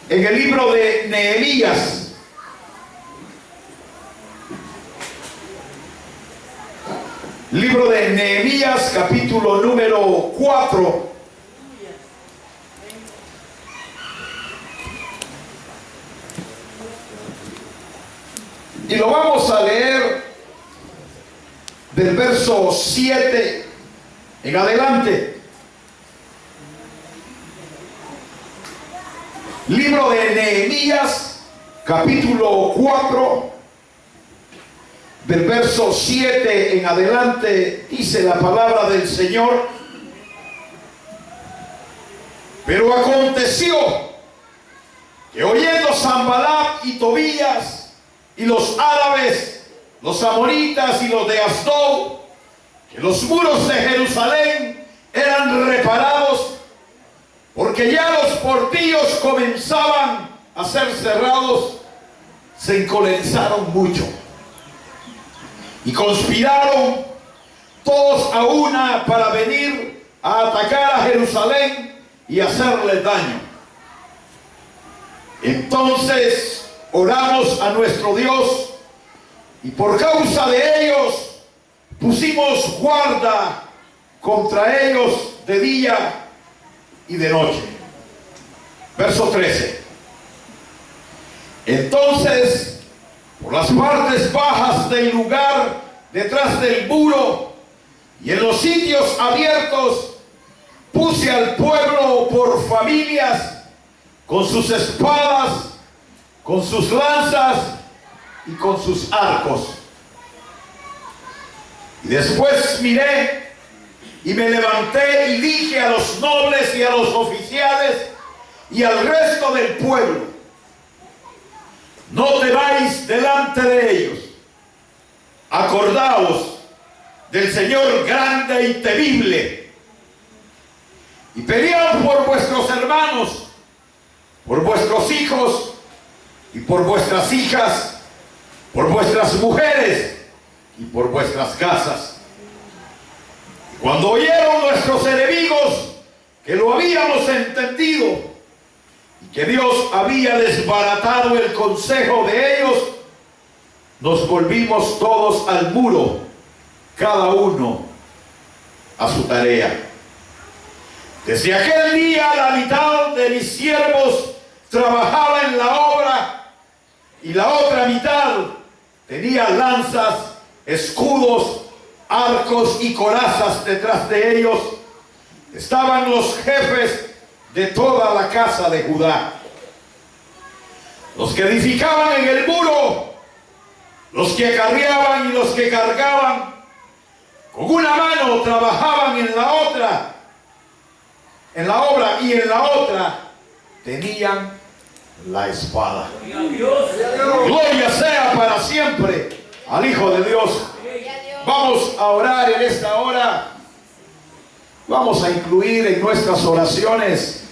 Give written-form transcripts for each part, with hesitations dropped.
en el libro de Nehemías. Libro de Nehemías, capítulo número 4. Y lo vamos a leer del verso 7 en adelante. Libro de Nehemías, capítulo 4, del verso 7 en adelante, dice la palabra del Señor. Pero aconteció que oyendo Sanballat y Tobías y los árabes, los amonitas y los de Asdod, que los muros de Jerusalén eran reparados, porque ya los portillos comenzaban a ser cerrados, se encolerizaron mucho y conspiraron todos a una para venir a atacar a Jerusalén y hacerle daño. Entonces oramos a nuestro Dios, y por causa de ellos pusimos guarda contra ellos de día y de noche. Verso 13. Entonces, por las partes bajas del lugar, detrás del muro y en los sitios abiertos, puse al pueblo por familias, con sus espadas, con sus lanzas y con sus arcos. Y después miré y me levanté y dije a los nobles y a los oficiales y al resto del pueblo: no temáis delante de ellos, acordaos del Señor grande y temible, y pelead por vuestros hermanos, por vuestros hijos y por vuestras hijas, por vuestras mujeres y por vuestras casas. Y cuando oyeron nuestros enemigos que lo habíamos entendido y que Dios había desbaratado el consejo de ellos, nos volvimos todos al muro, cada uno a su tarea. Desde aquel día la mitad de mis siervos trabajaba en la obra, y la otra mitad tenía lanzas, escudos, arcos y corazas detrás de ellos. Estaban los jefes de toda la casa de Judá, los que edificaban en el muro, los que acarreaban y los que cargaban. Con una mano trabajaban en la otra, en la obra, y en la otra tenían la espada. Gloria sea para siempre al Hijo de Dios. Vamos a orar en esta hora. Vamos a incluir en nuestras oraciones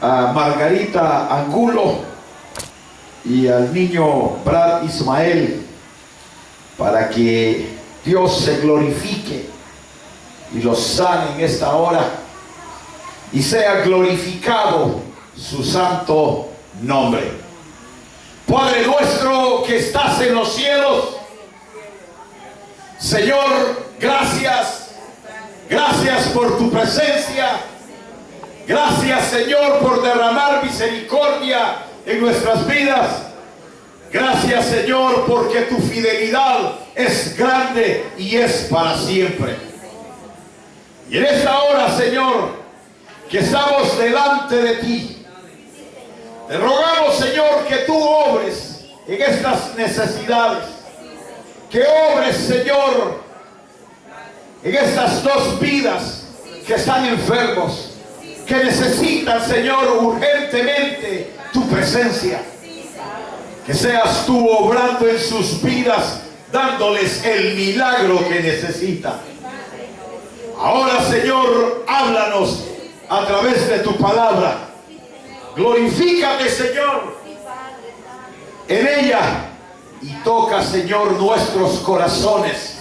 a Margarita Angulo y al niño Brad Ismael, para que Dios se glorifique y los sane en esta hora y sea glorificado su santo nombre. Padre nuestro que estás en los cielos, Señor, gracias por tu presencia. Gracias, Señor, por derramar misericordia en nuestras vidas. Gracias, Señor, porque tu fidelidad es grande y es para siempre. Y en esta hora, Señor, que estamos delante de ti, te rogamos, Señor, que tú obres en estas necesidades, que obres, Señor, en estas dos vidas que están enfermos, que necesitan, Señor, urgentemente tu presencia. Que seas tú obrando en sus vidas, dándoles el milagro que necesitan. Ahora, Señor, háblanos a través de tu palabra. Glorifícate, Señor, en ella, y toca, Señor, nuestros corazones,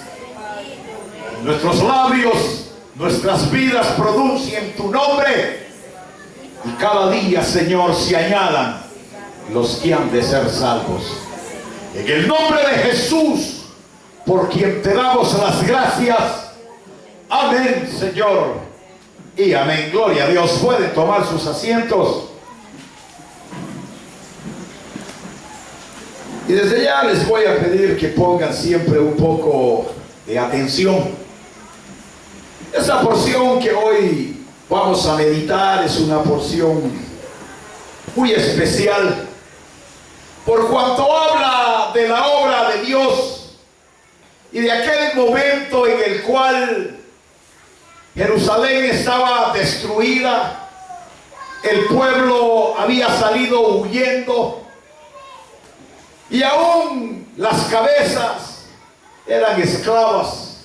nuestros labios, nuestras vidas pronuncien tu nombre, y cada día, Señor, se añadan los que han de ser salvos. En el nombre de Jesús, por quien te damos las gracias. Amén, Señor. Y amén. Gloria a Dios. Pueden tomar sus asientos. Y desde ya les voy a pedir que pongan siempre un poco de atención. Esta porción que hoy vamos a meditar es una porción muy especial, por cuanto habla de la obra de Dios y de aquel momento en el cual Jerusalén estaba destruida, el pueblo había salido huyendo y aún las cabezas eran esclavas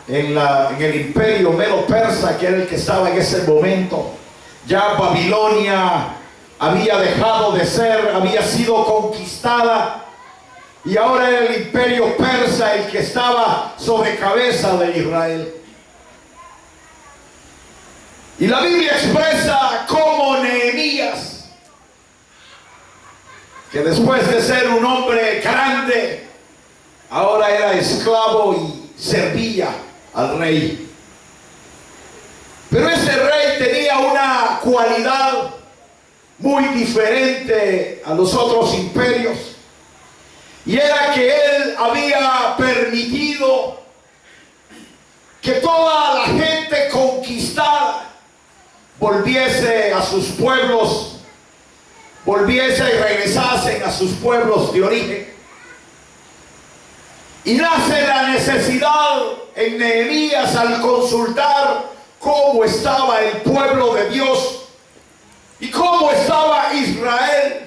en el imperio medo-persa, que era el que estaba en ese momento. Ya Babilonia había dejado de ser, había sido conquistada, y ahora era el imperio persa el que estaba sobre cabeza de Israel. Y la Biblia expresa cómo Nehemías, que después de ser un hombre grande, ahora era esclavo y servía al rey. Pero ese rey tenía una cualidad muy diferente a los otros imperios, y era que él había permitido que toda la gente conquistada volviese a sus pueblos, volviese y regresasen a sus pueblos de origen. Y nace la necesidad en Nehemías al consultar cómo estaba el pueblo de Dios y cómo estaba Israel.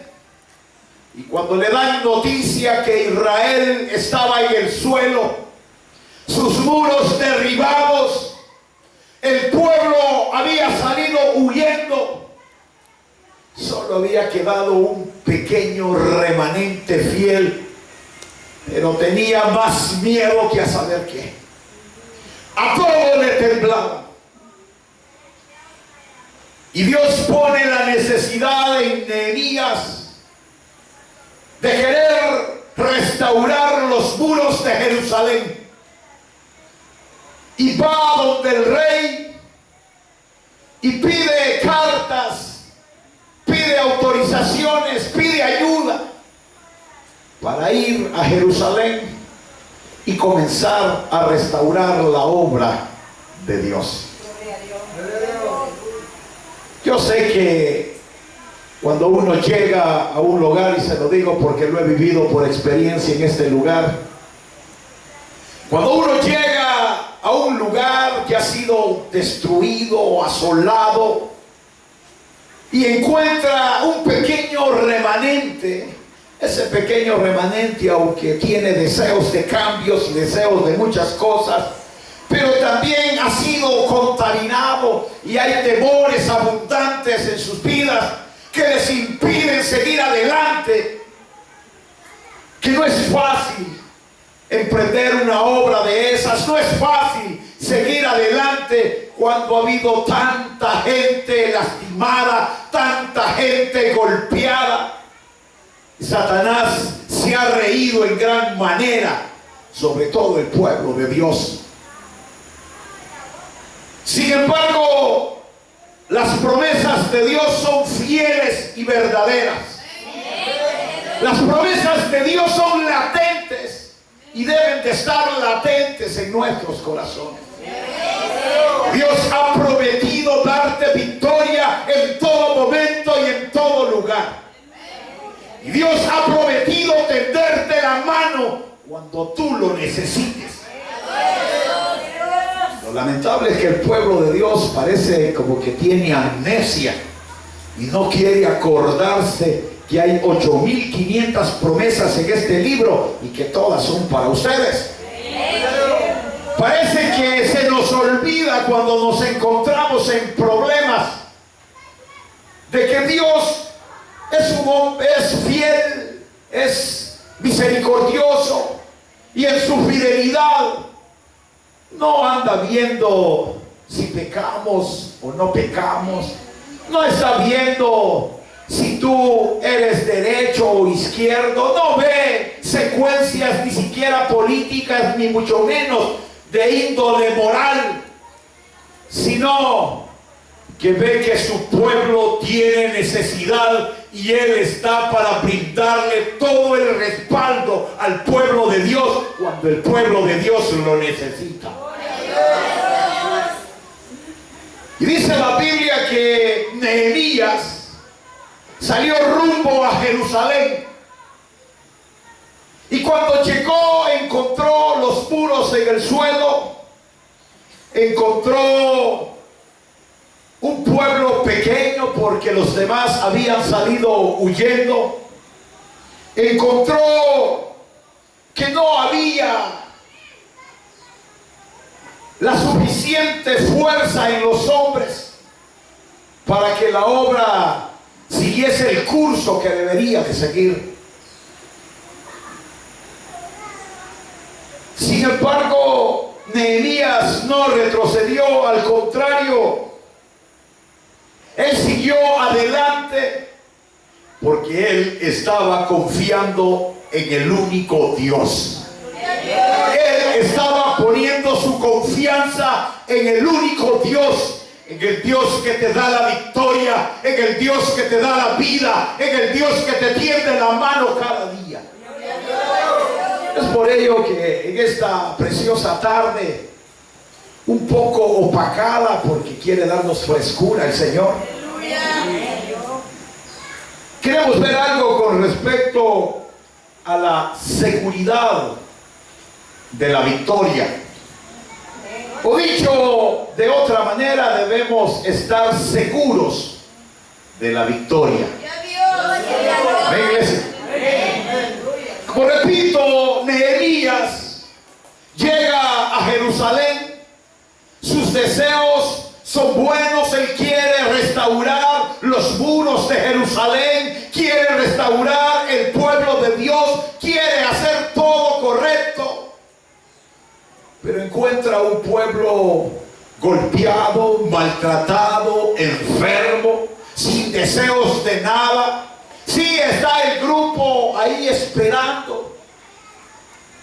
Y cuando le dan noticia que Israel estaba en el suelo, sus muros derribados, el pueblo había salido huyendo, solo había quedado un pequeño remanente fiel, pero tenía más miedo que a saber qué. A todo le temblaba. Y Dios pone la necesidad en Nehemías de querer restaurar los muros de Jerusalén. Y va donde el rey y pide cartas, pide autorizaciones, pide ayuda para ir a Jerusalén y comenzar a restaurar la obra de Dios. Yo sé que cuando uno llega a un lugar, y se lo digo porque lo he vivido por experiencia en este lugar, cuando uno llega a un lugar que ha sido destruido o asolado y encuentra un pequeño remanente, ese pequeño remanente, aunque tiene deseos de cambios y deseos de muchas cosas, pero también ha sido contaminado y hay temores abundantes en sus vidas que les impiden seguir adelante, que no es fácil emprender una obra de esas, no es fácil seguir adelante cuando ha habido tanta gente lastimada, tanta gente golpeada. Satanás se ha reído en gran manera sobre todo el pueblo de Dios. Sin embargo, las promesas de Dios son fieles y verdaderas. Las promesas de Dios son latentes y deben de estar latentes en nuestros corazones. Dios ha prometido darte victoria en todo momento y en todo lugar. Y Dios ha prometido tenderte la mano cuando tú lo necesites. Lo lamentable es que el pueblo de Dios parece como que tiene amnesia y no quiere acordarse que hay 8.500 promesas en este libro y que todas son para ustedes. Parece que se nos olvida cuando nos encontramos en problemas de que Dios es un hombre, es fiel, es misericordioso, y en su fidelidad no anda viendo si pecamos o no pecamos, no está viendo si tú eres derecho o izquierdo, no ve secuencias ni siquiera políticas, ni mucho menos de índole moral, sino que ve que su pueblo tiene necesidad y Él está para brindarle todo el respaldo al pueblo de Dios cuando el pueblo de Dios lo necesita. Y dice la Biblia que Nehemías salió rumbo a Jerusalén. Y cuando llegó, encontró los muros en el suelo, encontró un pueblo pequeño porque los demás habían salido huyendo. Encontró que no había la suficiente fuerza en los hombres para que la obra siguiese el curso que debería de seguir. Sin embargo, Nehemías no retrocedió, al contrario, él siguió adelante porque él estaba confiando en el único Dios. Él estaba poniendo su confianza en el único Dios, en el Dios que te da la victoria, en el Dios que te da la vida, en el Dios que te tiende la mano cada día. Es por ello que en esta preciosa tarde, un poco opacada porque quiere darnos frescura el Señor, queremos ver algo con respecto a la seguridad de la victoria. O dicho de otra manera, debemos estar seguros de la victoria. ¿Ven, iglesia? Como repito, Nehemías llega a Jerusalén. Sus deseos son buenos. Él quiere restaurar los muros de Jerusalén, quiere restaurar el pueblo de Dios, quiere hacer todo correcto, pero encuentra un pueblo golpeado, maltratado, enfermo, sin deseos de nada. Sí, está el grupo ahí esperando,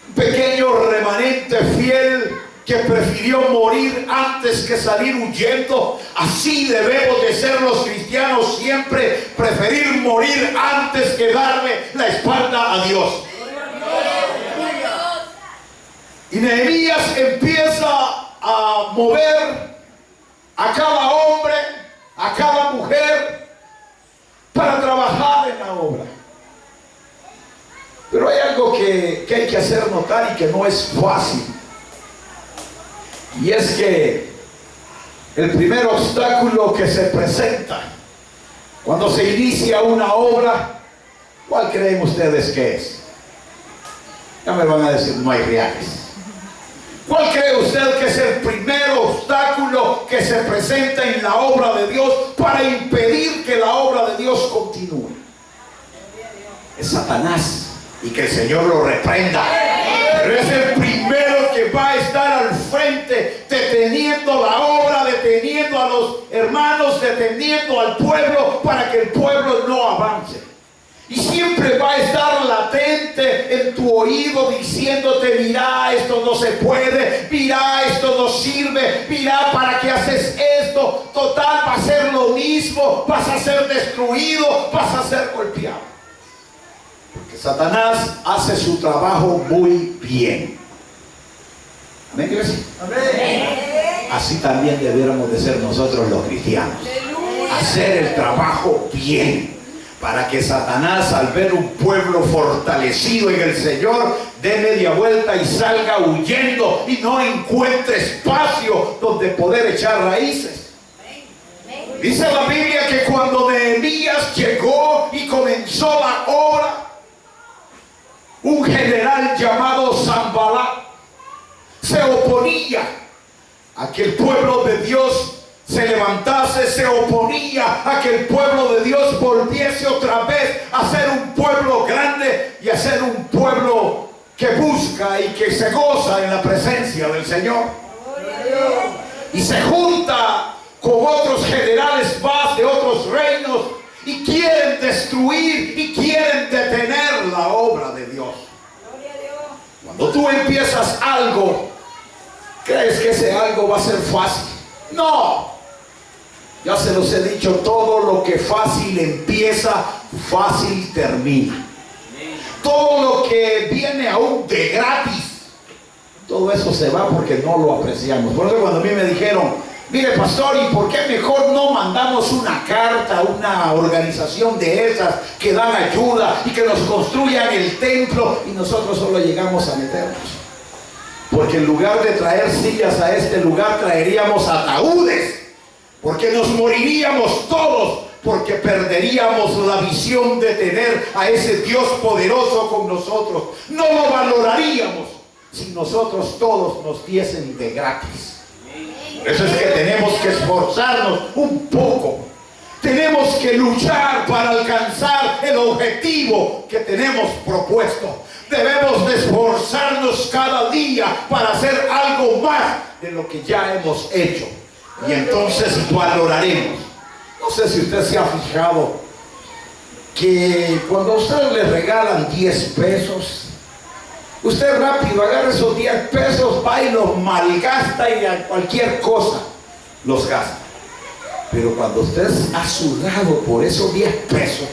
un pequeño remanente fiel que prefirió morir antes que salir huyendo. Así debemos de ser los cristianos siempre, preferir morir antes que darle la espalda a Dios. Y Nehemías empieza a mover a cada hombre, a cada mujer, para trabajar en la obra. Pero hay algo que hay que hacer notar y que no es fácil. Y es que el primer obstáculo que se presenta cuando se inicia una obra, ¿cuál creen ustedes que es? Ya me van a decir, no hay reales. ¿Cuál cree usted que es el primer obstáculo que se presenta en la obra de Dios para impedir que la obra de Dios continúe? Es Satanás, y que el Señor lo reprenda. Pero es el primero que va a estar al frente, deteniendo la obra, deteniendo a los hermanos, deteniendo al pueblo para que el pueblo no avance. Y siempre va a estar latente en tu oído diciéndote: mira, esto no se puede, mira, esto no sirve, mira, ¿para qué haces esto? Total, va a ser lo mismo, vas a ser destruido, vas a ser golpeado. Porque Satanás hace su trabajo muy bien. ¿Amén, iglesia? Amén. Así también debiéramos de ser nosotros los cristianos. Hacer el trabajo bien, para que Satanás, al ver un pueblo fortalecido en el Señor, dé media vuelta y salga huyendo y no encuentre espacio donde poder echar raíces. Dice la Biblia que cuando Nehemías llegó y comenzó la obra, un general llamado Sanballat se oponía a que el pueblo de Dios se levantase, se oponía a que el pueblo de Dios volviese otra vez a ser un pueblo grande y a ser un pueblo que busca y que se goza en la presencia del Señor. Y se junta con otros generales más de otros reinos y quieren destruir y quieren detener la obra de Dios. Cuando tú empiezas algo, ¿crees que ese algo va a ser fácil? No. Ya se los he dicho, todo lo que fácil empieza, fácil termina. Todo lo que viene aún de gratis, todo eso se va porque no lo apreciamos. Por eso cuando a mí me dijeron, mire pastor, ¿y por qué mejor no mandamos una carta a una organización de esas que dan ayuda y que nos construyan el templo y nosotros solo llegamos a meternos? Porque en lugar de traer sillas a este lugar, traeríamos ataúdes. Porque nos moriríamos todos, porque perderíamos la visión de tener a ese Dios poderoso con nosotros. No lo valoraríamos si nosotros todos nos diesen de gratis. Por eso es que tenemos que esforzarnos un poco. Tenemos que luchar para alcanzar el objetivo que tenemos propuesto. Debemos de esforzarnos cada día para hacer algo más de lo que ya hemos hecho. Y entonces valoraremos. No sé si usted se ha fijado que cuando a usted le regalan 10 pesos, usted rápido agarra esos 10 pesos, va y los malgasta y a cualquier cosa los gasta. Pero cuando usted ha sudado por esos 10 pesos,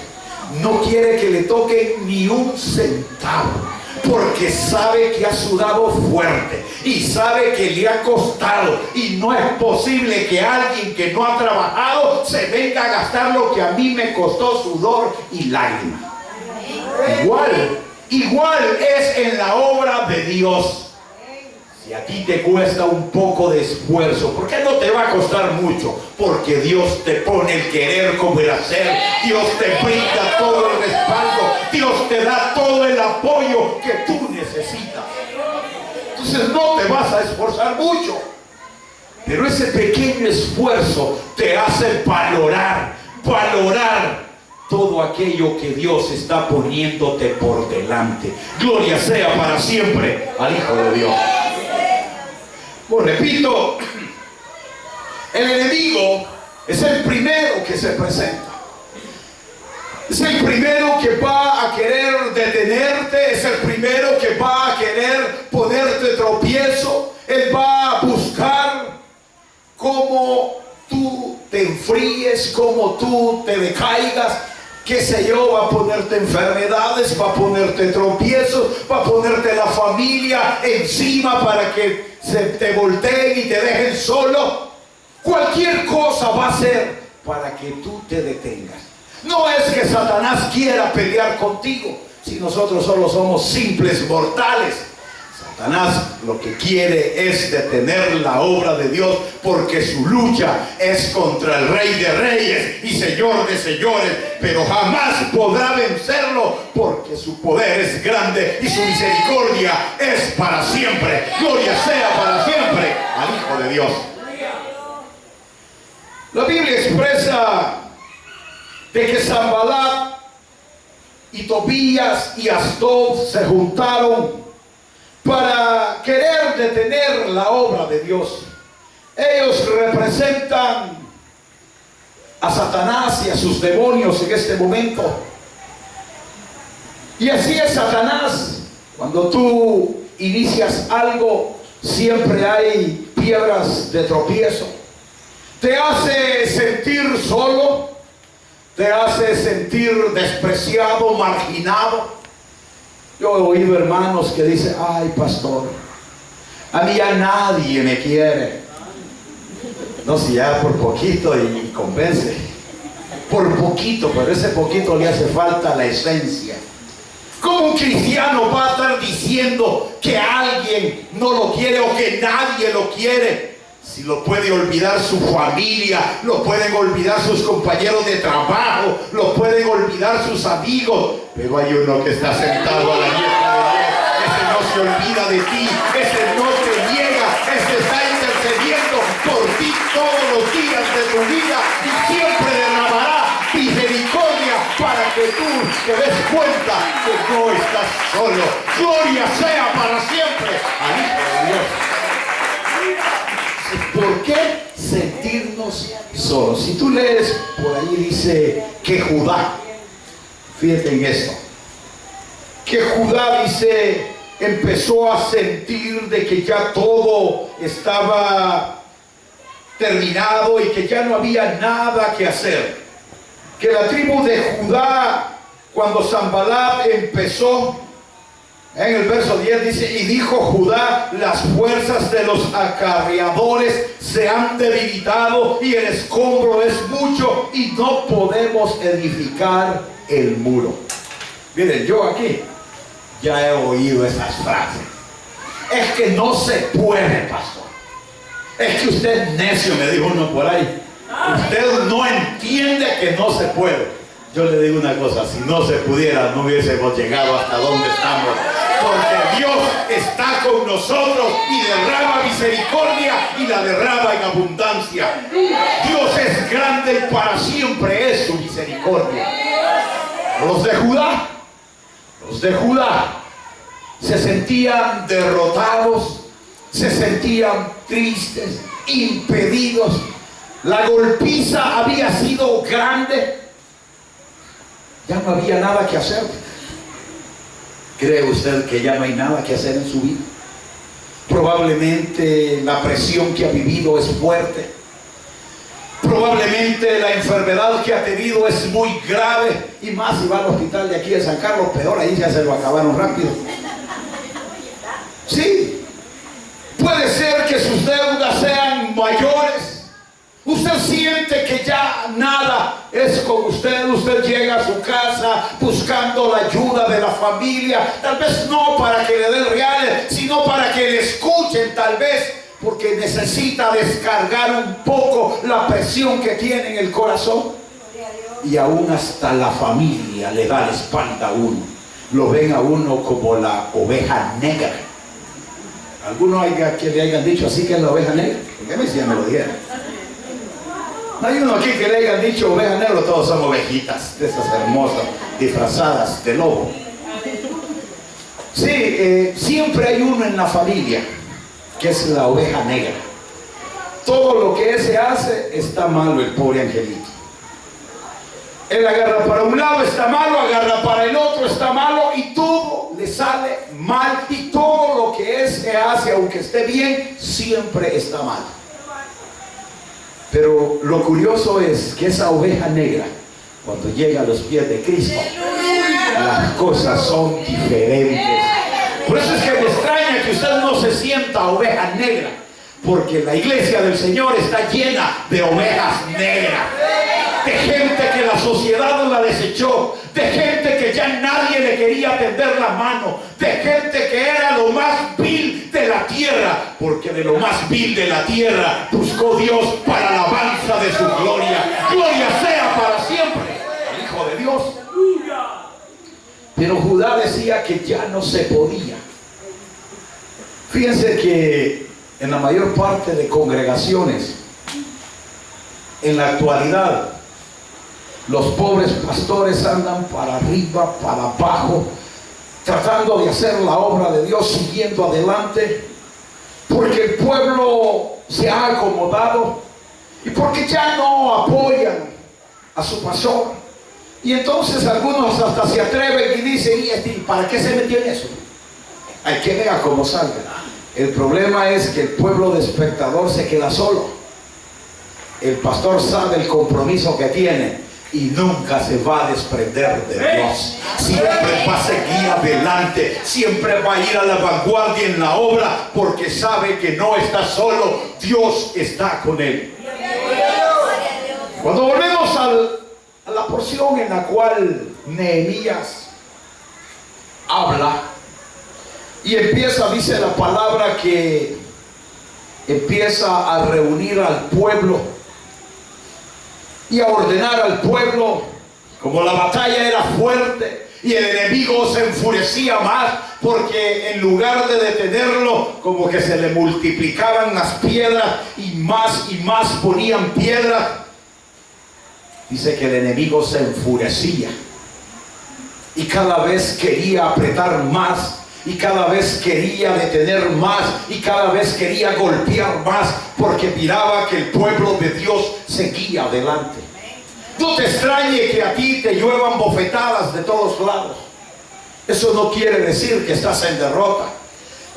no quiere que le toquen ni un centavo, porque sabe que ha sudado fuerte y sabe que le ha costado, y no es posible que alguien que no ha trabajado se venga a gastar lo que a mí me costó sudor y lágrimas. Igual es en la obra de Dios. Si a ti te cuesta un poco de esfuerzo, ¿por qué no te va a costar mucho? Porque Dios te pone el querer como el hacer. Dios te brinda todo el respaldo. Dios te da todo el apoyo que tú necesitas. Entonces no te vas a esforzar mucho. Pero ese pequeño esfuerzo te hace valorar todo aquello que Dios está poniéndote por delante. Gloria sea para siempre al Hijo de Dios. Pues repito, el enemigo es el primero que se presenta. Es el primero que va a querer detenerte, es el primero que va a querer ponerte tropiezo. Él va a buscar cómo tú te enfríes, cómo tú te decaigas. Qué sé yo, va a ponerte enfermedades, va a ponerte tropiezos, va a ponerte la familia encima para que se te volteen y te dejen solo. Cualquier cosa va a ser para que tú te detengas. No es que Satanás quiera pelear contigo, si nosotros solo somos simples mortales. Satanás lo que quiere es detener la obra de Dios, porque su lucha es contra el Rey de Reyes y Señor de Señores, pero jamás podrá vencerlo, porque su poder es grande y su misericordia es para siempre. Gloria sea para siempre al Hijo de Dios. La Biblia expresa de que Sanballat y Tobías y Asdod se juntaron para querer detener la obra de Dios. Ellos representan a Satanás y a sus demonios en este momento. Y así es Satanás. Cuando tú inicias algo, siempre hay piedras de tropiezo. Te hace sentir solo, te hace sentir despreciado, marginado. Yo he oído hermanos que dicen, ay pastor, a mí ya nadie me quiere. No, si ya por poquito y convence. Por poquito, pero ese poquito le hace falta la esencia. ¿Cómo un cristiano va a estar diciendo que alguien no lo quiere o que nadie lo quiere? Si lo puede olvidar su familia, lo pueden olvidar sus compañeros de trabajo, lo pueden olvidar sus amigos, pero hay uno que está sentado a la diestra de Dios. Ese no se olvida de ti, ese no te niega, ese está intercediendo por ti todos los días de tu vida y siempre derramará misericordia para que tú te des cuenta que no estás solo. Gloria sea para siempre al Hijo de Dios. ¿Por qué sentirnos solos? Si tú lees por ahí, dice que Judá, fíjate en esto, que Judá, dice, empezó a sentir de que ya todo estaba terminado y que ya no había nada que hacer. Que la tribu de Judá, cuando Sanbalat empezó, en el verso 10 dice, y dijo Judá, las fuerzas de los acarreadores se han debilitado y el escombro es mucho y no podemos edificar el muro. Miren, yo aquí ya he oído esas frases. Es que no se puede, pastor. Es que usted es necio, me dijo uno por ahí. Usted no entiende que no se puede. Yo le digo una cosa, si no se pudiera, no hubiésemos llegado hasta donde estamos. Porque Dios está con nosotros y derrama misericordia y la derrama en abundancia. Dios es grande y para siempre es su misericordia. Los de Judá se sentían derrotados, se sentían tristes, impedidos. La golpiza había sido grande. Ya no había nada que hacer. ¿Cree usted que ya no hay nada que hacer en su vida? Probablemente la presión que ha vivido es fuerte. Probablemente la enfermedad que ha tenido es muy grave. Y más si va al hospital de aquí de San Carlos, peor, ahí ya se lo acabaron rápido. Sí. Puede ser que sus deudas sean mayores. Usted siente que ya nada es con usted. Usted llega a su casa buscando la ayuda de la familia. Tal vez no para que le den reales, sino para que le escuchen, tal vez porque necesita descargar un poco la presión que tiene en el corazón. Y aún hasta la familia le da la espalda a uno. Lo ven a uno como la oveja negra. ¿Alguno hay que le hayan dicho así que es la oveja negra? ¿Por qué me lo dijeron? No hay uno aquí que le hayan dicho oveja negra. Todos son ovejitas de esas hermosas disfrazadas de lobo. Sí, siempre hay uno en la familia que es la oveja negra. Todo lo que ese hace está malo, el pobre angelito. Él agarra para un lado, está malo, agarra para el otro, está malo, y todo le sale mal, y todo lo que ese hace, aunque esté bien, siempre está mal. Pero lo curioso es que esa oveja negra, cuando llega a los pies de Cristo, las cosas son diferentes. Por eso es que me extraña que usted no se sienta oveja negra, porque la iglesia del Señor está llena de ovejas negras, de gente que la sociedad la desechó, de gente que ya nadie le quería tender la mano, de gente que era lo más vil de la tierra, porque de lo más vil de la tierra buscó Dios para la alabanza de su gloria. Gloria sea para siempre al Hijo de Dios. Pero Judá decía que ya no se podía. Fíjense que en la mayor parte de congregaciones en la actualidad, los pobres pastores andan para arriba, para abajo, tratando de hacer la obra de Dios, siguiendo adelante, porque el pueblo se ha acomodado y porque ya no apoyan a su pastor. Y entonces algunos hasta se atreven y dicen, ¿y para qué se metió en eso? Hay que ver cómo salga. El problema es que el pueblo de espectador se queda solo. El pastor sabe el compromiso que tiene y nunca se va a desprender de Dios. Siempre va a seguir adelante, siempre va a ir a la vanguardia en la obra, porque sabe que no está solo, Dios está con él. Cuando volvemos a la porción en la cual Nehemías habla y empieza, dice la palabra, que empieza a reunir al pueblo y a ordenar al pueblo. Como la batalla era fuerte y el enemigo se enfurecía más, porque en lugar de detenerlo, como que se le multiplicaban las piedras y más ponían piedras. Dice que el enemigo se enfurecía y cada vez quería apretar más y cada vez quería detener más y cada vez quería golpear más, porque miraba que el pueblo de Dios seguía adelante. No te extrañe que a ti te lluevan bofetadas de todos lados. Eso no quiere decir que estás en derrota.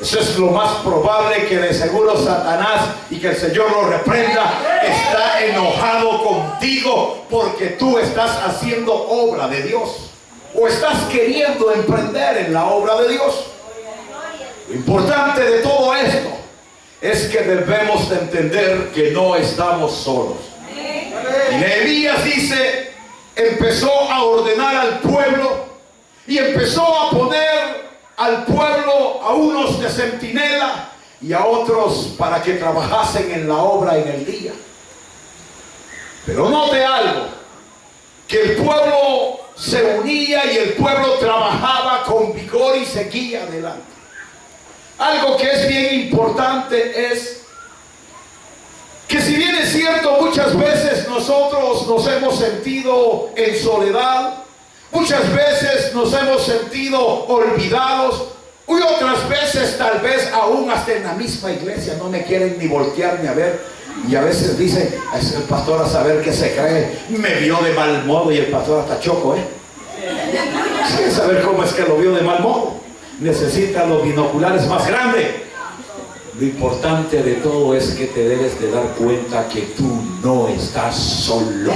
Eso es lo más probable, que de seguro Satanás, y que el Señor lo reprenda, está enojado contigo porque tú estás haciendo obra de Dios, o estás queriendo emprender en la obra de Dios. Lo importante de todo esto es que debemos de entender que no estamos solos. Y Nehemías dice, empezó a ordenar al pueblo y empezó a poner al pueblo a unos de centinela y a otros para que trabajasen en la obra en el día. Pero note algo, que el pueblo se unía y el pueblo trabajaba con vigor y seguía adelante. Algo que es bien importante es que, si bien es cierto, muchas veces nosotros nos hemos sentido en soledad, muchas veces nos hemos sentido olvidados, y otras veces tal vez aún hasta en la misma iglesia no me quieren ni voltear ni a ver, y a veces dicen, es el pastor a saber qué se cree, me vio de mal modo, y el pastor hasta choco, sin saber cómo es que lo vio de mal modo. Necesita los binoculares más grandes. Lo importante de todo es que te debes de dar cuenta que tú no estás solo,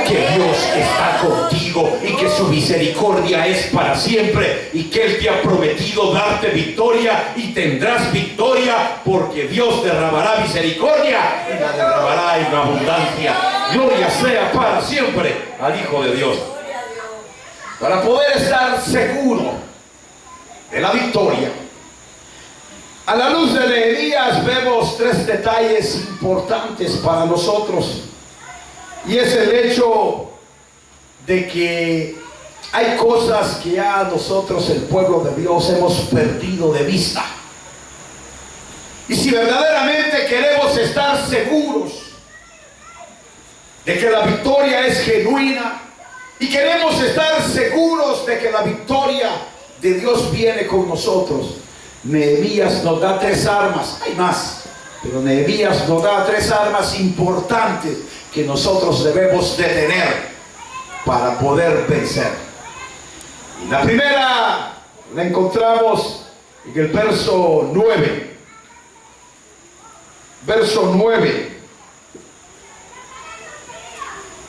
que Dios está contigo y que su misericordia es para siempre, y que Él te ha prometido darte victoria, y tendrás victoria, porque Dios derramará misericordia y la derramará en abundancia. Gloria sea para siempre al Hijo de Dios. Para poder estar seguro de la victoria, a la luz de Nehemías vemos tres detalles importantes para nosotros, y es el hecho de que hay cosas que ya nosotros, el pueblo de Dios, hemos perdido de vista. Y si verdaderamente queremos estar seguros de que la victoria es genuina, y queremos estar seguros de que la victoria de Dios viene con nosotros, Nehemías nos da tres armas. Hay más, pero Nehemías nos da tres armas importantes que nosotros debemos de tener para poder vencer. Y la primera la encontramos en el verso 9. Verso 9.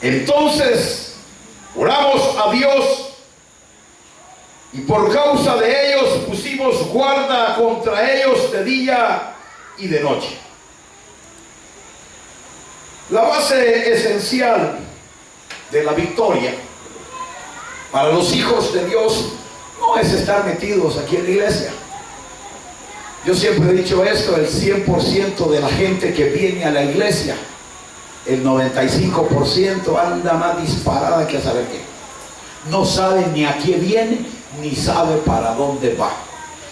Entonces oramos a Dios, y por causa de ellos pusimos guarda contra ellos de día y de noche. La base esencial de la victoria para los hijos de Dios no es estar metidos aquí en la iglesia. Yo siempre he dicho esto: el 100% de la gente que viene a la iglesia, el 95% anda más disparada que a saber qué. No sabe ni a qué viene, ni sabe para dónde va.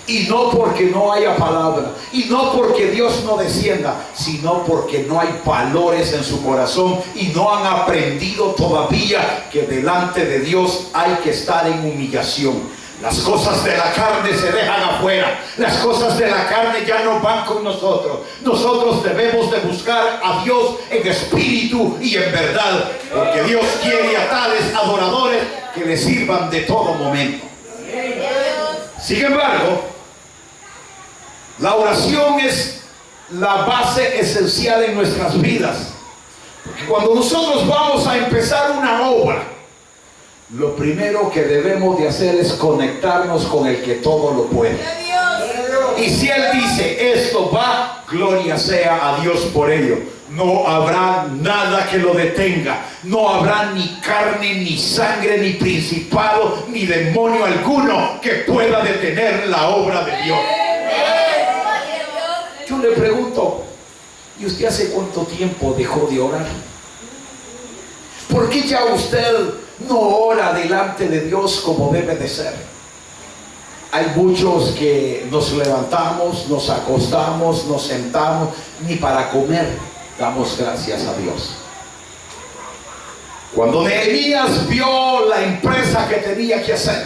Y no porque no haya palabra, y no porque Dios no descienda, sino porque no hay valores en su corazón, y no han aprendido todavía que delante de Dios hay que estar en humillación. Las cosas de la carne se dejan afuera. Las cosas de la carne ya no van con nosotros. Nosotros debemos de buscar a Dios en espíritu y en verdad, porque Dios quiere a tales adoradores que le sirvan de todo momento. Sin embargo, la oración es la base esencial en nuestras vidas, porque cuando nosotros vamos a empezar una obra, lo primero que debemos de hacer es conectarnos con el que todo lo puede. Y si Él dice esto va, gloria sea a Dios por ello. No habrá nada que lo detenga. No habrá ni carne, ni sangre, ni principado, ni demonio alguno que pueda detener la obra de Dios. Yo le pregunto, ¿y usted hace cuánto tiempo dejó de orar? ¿Por qué ya usted no ora delante de Dios como debe de ser? Hay muchos que nos levantamos, nos acostamos, nos sentamos, ni para comer damos gracias a Dios. Cuando Nehemías vio la empresa que tenía que hacer,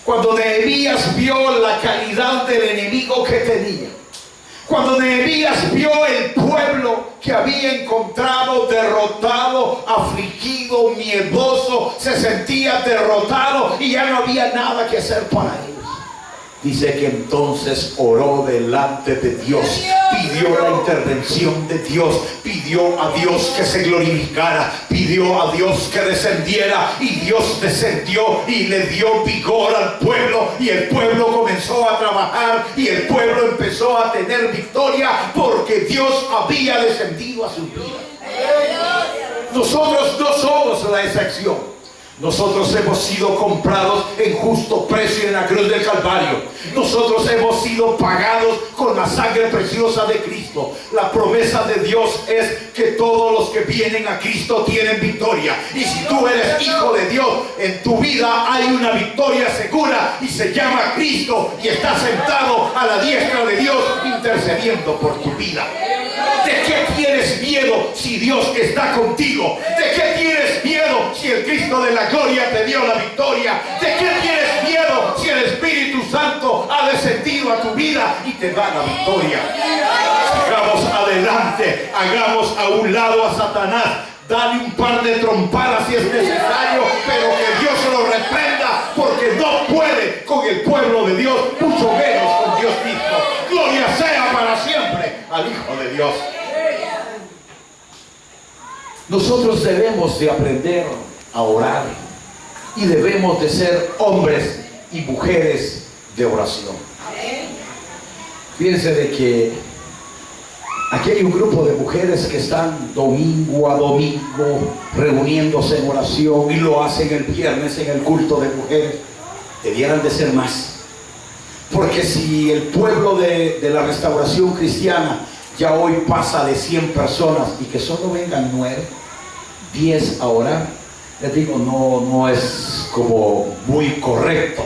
Cuando Nehemías vio la calidad del enemigo que tenía, cuando Nehemías vio el pueblo que había encontrado derrotado, afligido, miedoso, se sentía derrotado y ya no había nada que hacer para ellos. Dice que entonces oró delante de Dios, pidió la intervención de Dios, pidió a Dios que se glorificara, pidió a Dios que descendiera, y Dios descendió y le dio vigor al pueblo, y el pueblo comenzó a trabajar y el pueblo empezó a tener victoria porque Dios había descendido a su vida. Nosotros no somos la excepción. Nosotros hemos sido comprados en justo precio en la cruz del Calvario. Nosotros hemos sido pagados con la sangre preciosa de Cristo. La promesa de Dios es que todos los que vienen a Cristo tienen victoria. Y si tú eres hijo de Dios, en tu vida hay una victoria segura y se llama Cristo, y está sentado a la diestra de Dios intercediendo por tu vida. ¿De qué tienes miedo si Dios está contigo? ¿De qué tienes miedo si el Cristo de la gloria te dio la victoria? ¿De qué tienes miedo si el Espíritu Santo ha descendido a tu vida y te da la victoria? Hagamos adelante, hagamos a un lado a Satanás. Dale un par de trompadas si es necesario, pero que Dios lo reprenda, porque no puede con el pueblo de Dios, mucho menos con Dios mismo. Gloria sea para siempre al Hijo de Dios. Nosotros debemos de aprender a orar y debemos de ser hombres y mujeres de oración. Fíjense de que aquí hay un grupo de mujeres que están domingo a domingo reuniéndose en oración, y lo hacen el viernes en el culto de mujeres. Debieran de ser más, porque si el pueblo de la restauración cristiana ya hoy pasa de 100 personas y que solo vengan 9, 10 a orar, les digo, no es como muy correcto.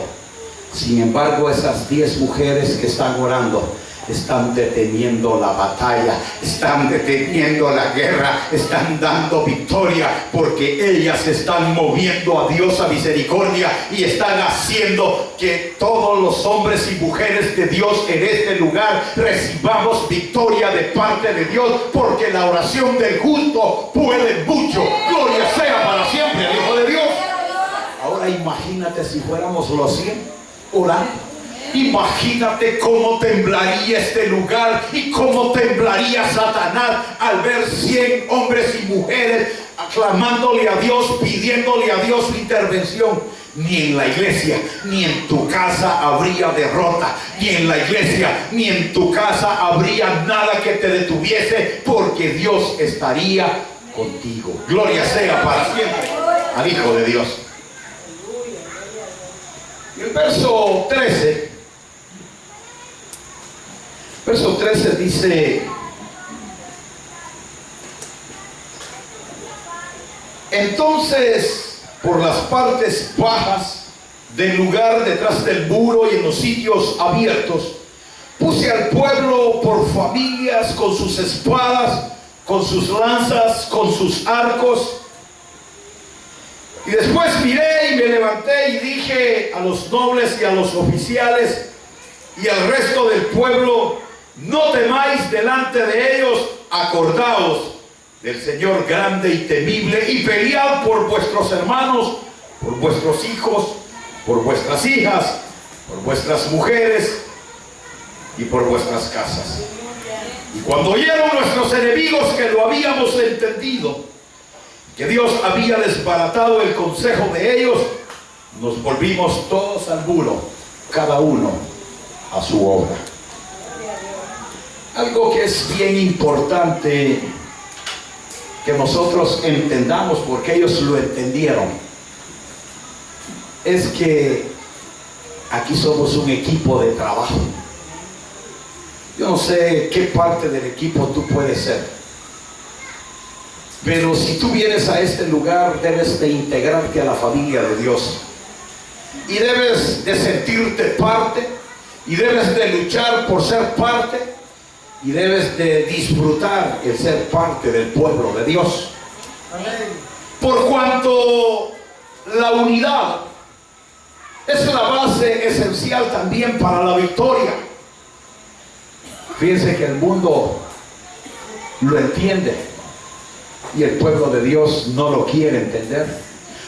Sin embargo, esas 10 mujeres que están orando están deteniendo la batalla, están deteniendo la guerra, están dando victoria, porque ellas están moviendo a Dios a misericordia y están haciendo que todos los hombres y mujeres de Dios en este lugar recibamos victoria de parte de Dios, porque la oración del justo puede mucho. Gloria sea para siempre al Hijo de Dios. Ahora imagínate si fuéramos los 100 orando. Imagínate cómo temblaría este lugar y cómo temblaría Satanás al ver 100 hombres y mujeres aclamándole a Dios, pidiéndole a Dios su intervención. Ni en la iglesia, ni en tu casa habría derrota, ni en la iglesia, ni en tu casa habría nada que te detuviese, porque Dios estaría contigo. Gloria sea para siempre al Hijo de Dios. Y el verso 13 dice: entonces, por las partes bajas del lugar detrás del muro y en los sitios abiertos, puse al pueblo por familias, con sus espadas, con sus lanzas, con sus arcos. Y después miré y me levanté y dije a los nobles y a los oficiales y al resto del pueblo: no temáis delante de ellos, acordaos del Señor grande y temible, y pelead por vuestros hermanos, por vuestros hijos, por vuestras hijas, por vuestras mujeres y por vuestras casas. Y cuando oyeron nuestros enemigos que lo habíamos entendido, que Dios había desbaratado el consejo de ellos, nos volvimos todos al muro, cada uno a su obra. Algo que es bien importante que nosotros entendamos, porque ellos lo entendieron, es que aquí somos un equipo de trabajo. Yo no sé qué parte del equipo tú puedes ser, pero si tú vienes a este lugar, debes de integrarte a la familia de Dios, y debes de sentirte parte, y debes de luchar por ser parte, y debes de disfrutar el ser parte del pueblo de Dios. Amén. Por cuanto la unidad Es la base esencial también para la victoria. Fíjense que el mundo lo entiende y el pueblo de Dios no lo quiere entender.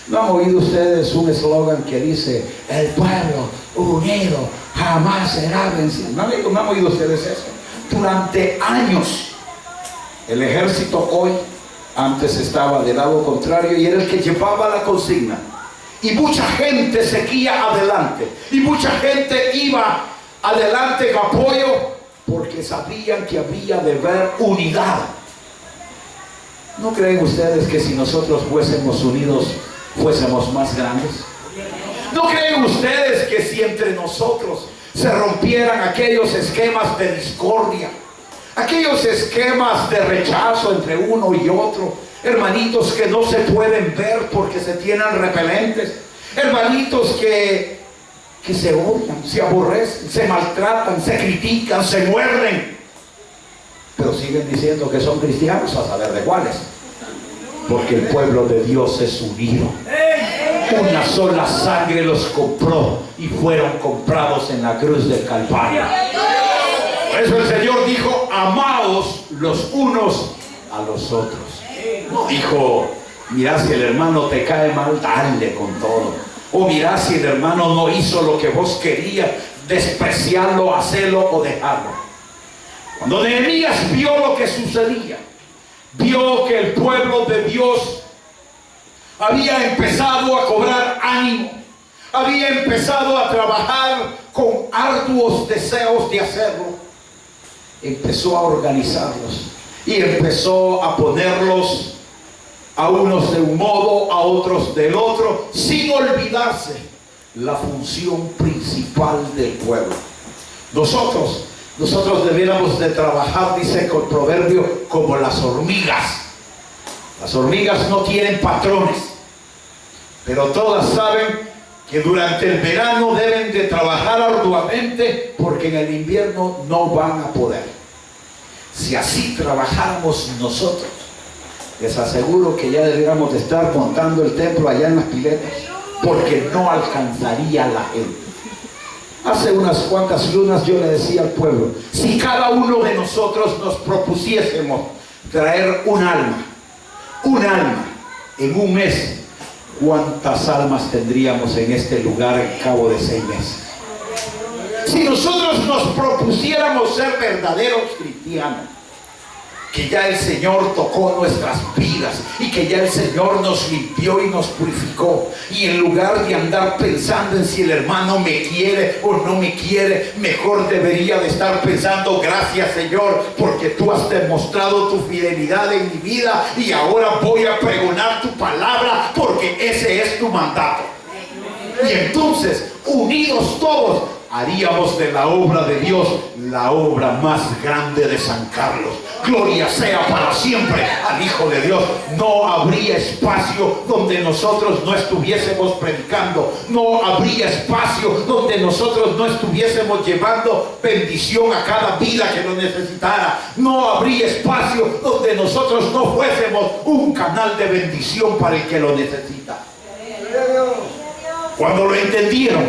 ¿No han oído ustedes un eslogan que dice: el pueblo unido jamás será vencido? ¿No han oído ustedes eso? Durante años el ejército hoy, antes estaba del lado contrario y era el que llevaba la consigna, y mucha gente seguía adelante y mucha gente iba adelante en apoyo porque sabían que había de haber unidad. ¿No creen ustedes que si nosotros fuésemos unidos fuésemos más grandes? ¿No creen ustedes que si entre nosotros se rompieran aquellos esquemas de discordia, aquellos esquemas de rechazo entre uno y otro, hermanitos que no se pueden ver porque se tienen repelentes, hermanitos que se odian, se aborrecen, se maltratan, se critican, se muerden, pero siguen diciendo que son cristianos, a saber de cuáles? Porque el pueblo de Dios es unido. Una sola sangre los compró y fueron comprados en la cruz del Calvario. Por eso el Señor dijo: amaos los unos a los otros. No dijo: mira, si el hermano te cae mal, dale con todo. O mira, si el hermano no hizo lo que vos querías, despreciarlo, hacerlo o dejarlo. Cuando Nehemías vio lo que sucedía, vio que el pueblo de Dios había empezado a cobrar ánimo, había empezado a trabajar con arduos deseos de hacerlo, empezó a organizarlos y empezó a ponerlos a unos de un modo, a otros del otro, sin olvidarse la función principal del pueblo. Nosotros debiéramos de trabajar, dice el proverbio, como las hormigas. Las hormigas no tienen patrones, pero todas saben que durante el verano deben de trabajar arduamente porque en el invierno no van a poder. Si así trabajáramos nosotros, les aseguro que ya deberíamos de estar montando el templo allá en las piletas, porque no alcanzaría la gente. Hace unas cuantas lunas yo le decía al pueblo: si cada uno de nosotros nos propusiésemos traer un alma en un mes, ¿cuántas almas tendríamos en este lugar al cabo de 6 meses? Si nosotros nos propusiéramos ser verdaderos cristianos, que ya el Señor tocó nuestras vidas y que ya el Señor nos limpió y nos purificó, y en lugar de andar pensando en si el hermano me quiere o no me quiere, mejor debería de estar pensando: gracias, Señor, porque tú has demostrado tu fidelidad en mi vida y ahora voy a pregonar tu palabra porque ese es tu mandato. Y entonces, unidos todos, haríamos de la obra de Dios la obra más grande de San Carlos. Gloria sea para siempre al Hijo de Dios. No habría espacio donde nosotros no estuviésemos predicando. No habría espacio donde nosotros no estuviésemos llevando bendición a cada vida que lo necesitara. No habría espacio donde nosotros no fuésemos un canal de bendición para el que lo necesita. Cuando lo entendieron,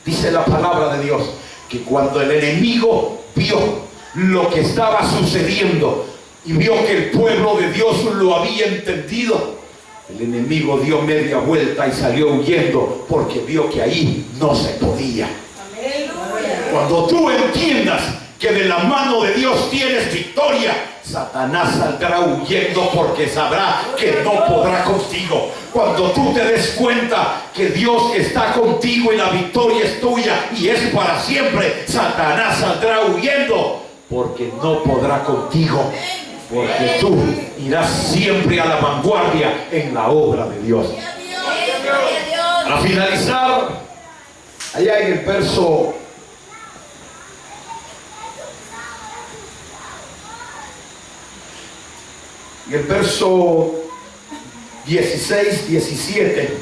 dice la palabra de Dios, que cuando el enemigo vio lo que estaba sucediendo y vio que el pueblo de Dios lo había entendido, el enemigo dio media vuelta y salió huyendo porque vio que ahí no se podía. Cuando tú entiendas que de la mano de Dios tienes victoria, Satanás saldrá huyendo porque sabrá que no podrá contigo. Cuando tú te des cuenta que Dios está contigo y la victoria es tuya y es para siempre, Satanás saldrá huyendo porque no podrá contigo, porque tú irás siempre a la vanguardia en la obra de Dios. Para finalizar, allá en el verso 16, 17,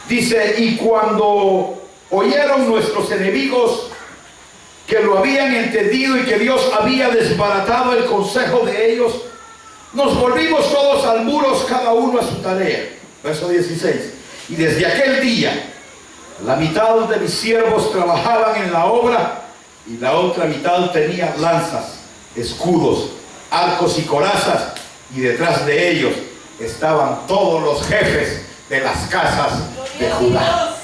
dice: y cuando oyeron nuestros enemigos que lo habían entendido y que Dios había desbaratado el consejo de ellos, nos volvimos todos al muro, cada uno a su tarea. Verso 16. Y desde aquel día La mitad de mis siervos trabajaban en la obra y la otra mitad tenía lanzas, escudos, arcos y corazas, y detrás de ellos estaban todos los jefes de las casas de Judá.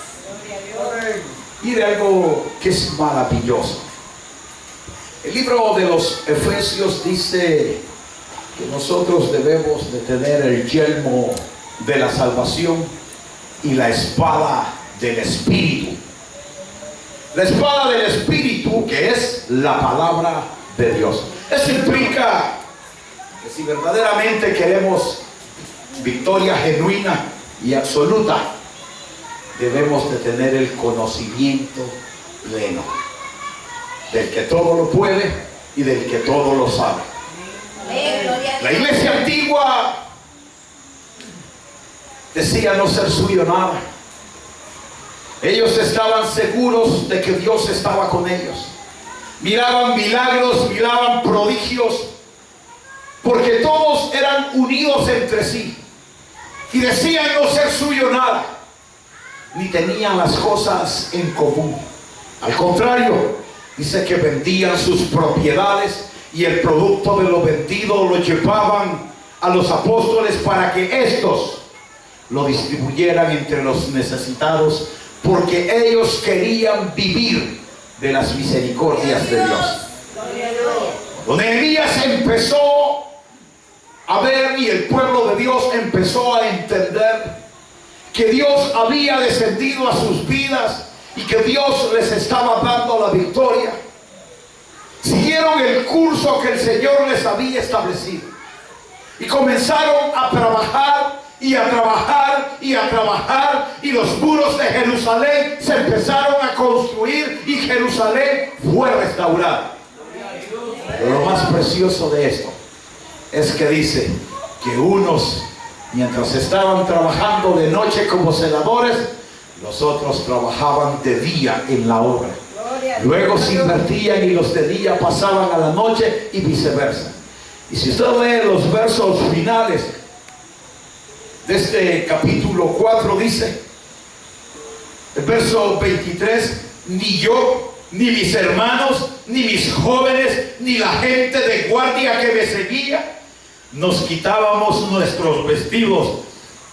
Mire algo que es maravilloso. El libro de los Efesios dice que nosotros debemos de tener el yelmo de la salvación y la espada del Espíritu. La espada del Espíritu, que es la palabra de Dios. Eso implica que si verdaderamente queremos victoria genuina y absoluta, debemos de tener el conocimiento pleno del que todo lo puede y del que todo lo sabe. La iglesia antigua decía no ser suyo nada. Ellos estaban seguros de que Dios estaba con ellos. Miraban milagros, miraban prodigios, porque todos eran unidos entre sí. Y decían no ser suyo nada, ni tenían las cosas en común. Al contrario, dice que vendían sus propiedades y el producto de lo vendido lo llevaban a los apóstoles para que estos lo distribuyeran entre los necesitados, porque ellos querían vivir de las misericordias de Dios. Cuando Nehemías empezó a ver y el pueblo de Dios empezó a entender que Dios había descendido a sus vidas y que Dios les estaba dando la victoria, siguieron el curso que el Señor les había establecido y comenzaron a trabajar y a trabajar y a trabajar, y los muros de Jerusalén se empezaron a construir y Jerusalén fue restaurada. Pero lo más precioso de esto es que dice que unos, mientras estaban trabajando de noche como celadores, los otros trabajaban de día en la obra. Luego se invertían y los de día pasaban a la noche y viceversa. Y si usted lee los versos finales de este capítulo 4, dice, el verso 23, ni yo, ni mis hermanos, ni mis jóvenes, ni la gente de guardia que me seguía, nos quitábamos nuestros vestidos.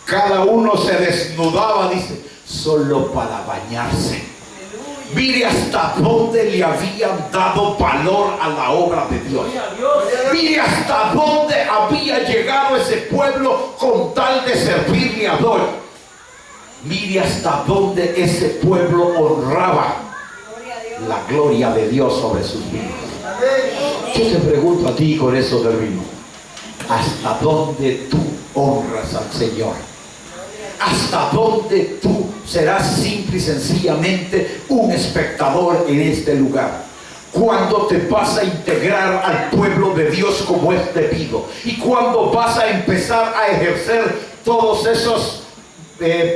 Cada uno se desnudaba, dice, solo para bañarse. Mire hasta dónde le habían dado valor a la obra de Dios. Mire hasta dónde había llegado ese pueblo con tal de servirle a Dios. Mire hasta dónde ese pueblo honraba la gloria de Dios sobre sus vidas. Yo te pregunto a ti, con eso termino, ¿hasta dónde tú honras al Señor? ¿Hasta dónde tú serás simple y sencillamente un espectador en este lugar? ¿Cuándo te vas a integrar al pueblo de Dios como es debido? ¿Y cuándo vas a empezar a ejercer todos esos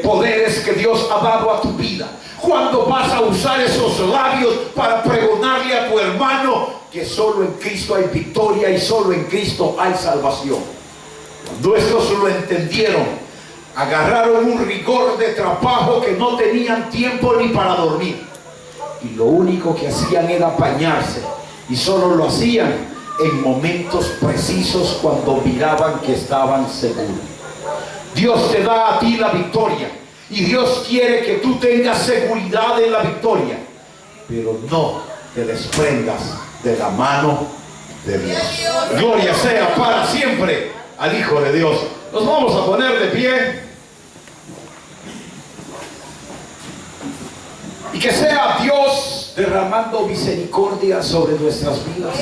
poderes que Dios ha dado a tu vida? ¿Cuándo vas a usar esos labios para pregonarle a tu hermano que solo en Cristo hay victoria y solo en Cristo hay salvación? Cuando estos lo entendieron, agarraron un rigor de trabajo que no tenían tiempo ni para dormir, y lo único que hacían era bañarse, y solo lo hacían en momentos precisos cuando miraban que estaban seguros. Dios te da a ti la victoria, y Dios quiere que tú tengas seguridad en la victoria, pero no te desprendas de la mano de Dios. Gloria sea para siempre al Hijo de Dios. Nos vamos a poner de pie. Y que sea Dios derramando misericordia sobre nuestras vidas.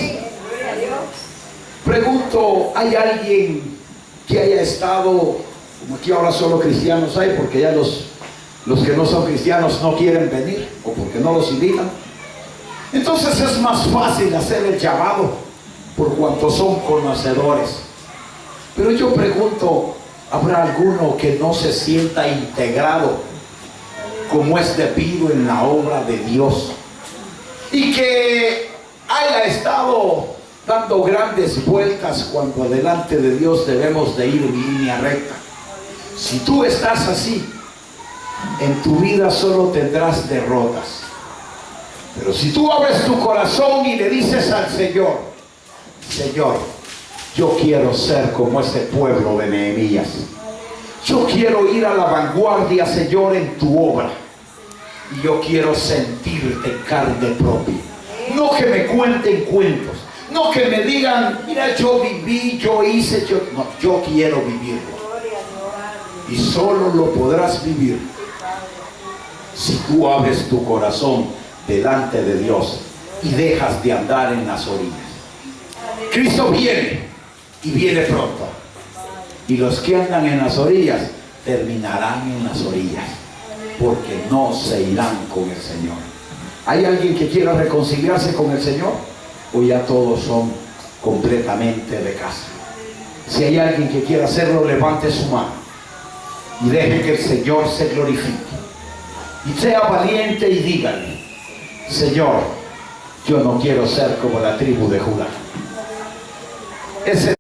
Pregunto, ¿hay alguien que haya estado, como aquí ahora solo cristianos hay, porque ya los que no son cristianos no quieren venir, o porque no los invitan? Entonces es más fácil hacer el llamado por cuanto son conocedores. Pero yo pregunto, ¿habrá alguno que no se sienta integrado como es debido en la obra de Dios, y que haya estado dando grandes vueltas cuando delante de Dios debemos de ir en línea recta? Si tú estás así, en tu vida solo tendrás derrotas. Pero si tú abres tu corazón y le dices al Señor, Señor, yo quiero ser como ese pueblo de Nehemías. Yo quiero ir a la vanguardia, Señor, en tu obra. Y yo quiero sentirte en carne propia. No que me cuenten cuentos. No que me digan, mira, yo viví, yo hice, no, yo quiero vivirlo. Y solo lo podrás vivir si tú abres tu corazón delante de Dios y dejas de andar en las orillas. Cristo viene y viene pronto. Y los que andan en las orillas terminarán en las orillas, porque no se irán con el Señor. ¿Hay alguien que quiera reconciliarse con el Señor? ¿O ya todos son completamente de casa? Si hay alguien que quiera hacerlo, levante su mano y deje que el Señor se glorifique. Y sea valiente y dígale, Señor, yo no quiero ser como la tribu de Judá. Ese